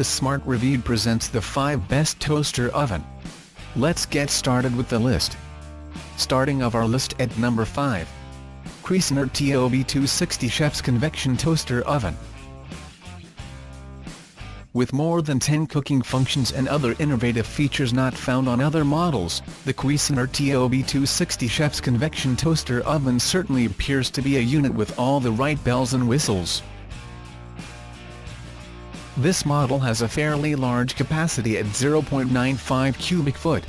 The Smart Review presents the 5 best toaster oven. Let's get started with the list. Starting of our list at number 5. Cuisinart TOV260 Chef's Convection Toaster Oven. With more than 10 cooking functions and other innovative features not found on other models, the Cuisinart TOV260 Chef's Convection Toaster Oven certainly appears to be a unit with all the right bells and whistles. This model has a fairly large capacity at 0.95 cubic foot.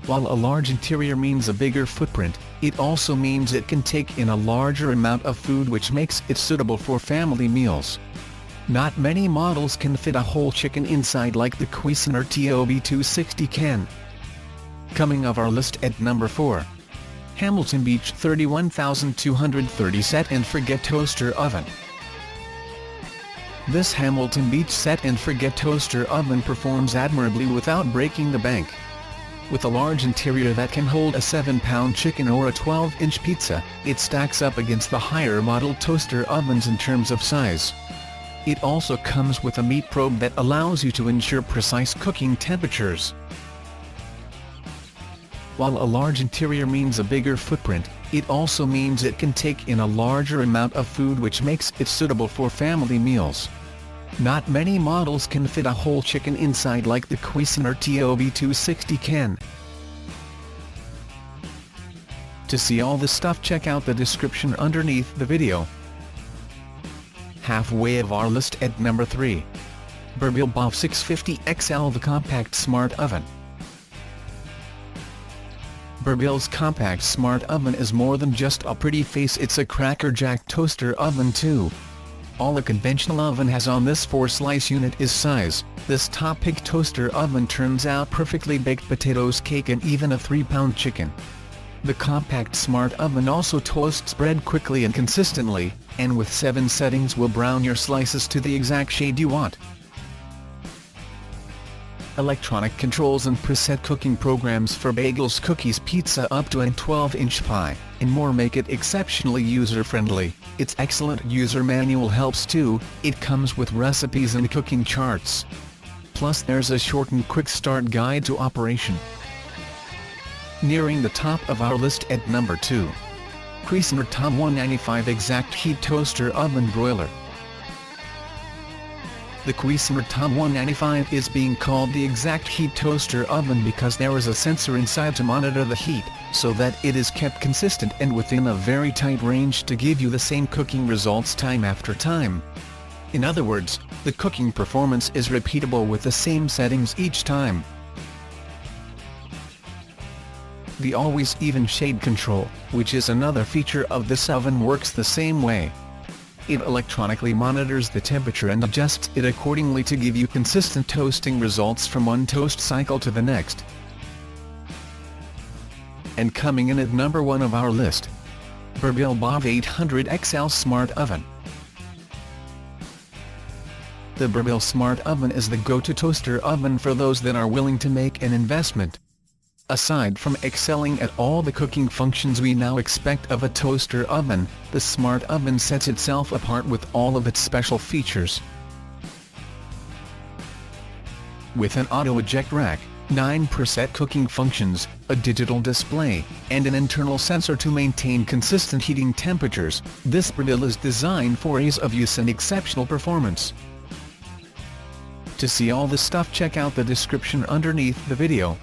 While a large interior means a bigger footprint, it also means it can take in a larger amount of food, which makes it suitable for family meals. Not many models can fit a whole chicken inside like the Cuisinart TOV260 can. Coming of our list at number 4. Hamilton Beach 31230 Set and Forget Toaster Oven. This Hamilton Beach Set and Forget Toaster Oven performs admirably without breaking the bank. With a large interior that can hold a 7-pound chicken or a 12-inch pizza, it stacks up against the higher model toaster ovens in terms of size. It also comes with a meat probe that allows you to ensure precise cooking temperatures. While a large interior means a bigger footprint, it also means it can take in a larger amount of food, which makes it suitable for family meals. Not many models can fit a whole chicken inside like the Cuisinart TOV260 can. To see all the stuff, check out the description underneath the video. Halfway of our list at number 3. Breville BOF 650 XL, the Compact Smart Oven. Breville's Compact Smart Oven is more than just a pretty face, it's a crackerjack toaster oven too. All a conventional oven has on this 4-slice unit is size. This top-pick toaster oven turns out perfectly baked potatoes, cake and even a 3-pound chicken. The Compact Smart Oven also toasts bread quickly and consistently, and with 7 settings will brown your slices to the exact shade you want. Electronic controls and preset cooking programs for bagels, cookies, pizza up to a 12-inch pie, and more make it exceptionally user-friendly. Its excellent user manual helps too. It comes with recipes and cooking charts. Plus there's a short and quick start guide to operation. Nearing the top of our list at number 2. Cuisinart TOM 195 Exact Heat Toaster Oven Broiler. The Cuisinart TOM 195 is being called the Exact Heat Toaster Oven because there is a sensor inside to monitor the heat, so that it is kept consistent and within a very tight range to give you the same cooking results time after time. In other words, the cooking performance is repeatable with the same settings each time. The always even shade control, which is another feature of this oven, works the same way. It electronically monitors the temperature and adjusts it accordingly to give you consistent toasting results from one toast cycle to the next. And coming in at number 1 of our list. Breville BOF 800 XL Smart Oven. The Breville Smart Oven is the go-to toaster oven for those that are willing to make an investment. Aside from excelling at all the cooking functions we now expect of a toaster oven, the Smart Oven sets itself apart with all of its special features. With an auto-eject rack, 9 preset cooking functions, a digital display, and an internal sensor to maintain consistent heating temperatures, this Breville is designed for ease of use and exceptional performance. To see all the stuff, check out the description underneath the video.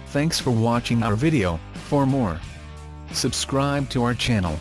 Thanks for watching our video. For more, subscribe to our channel.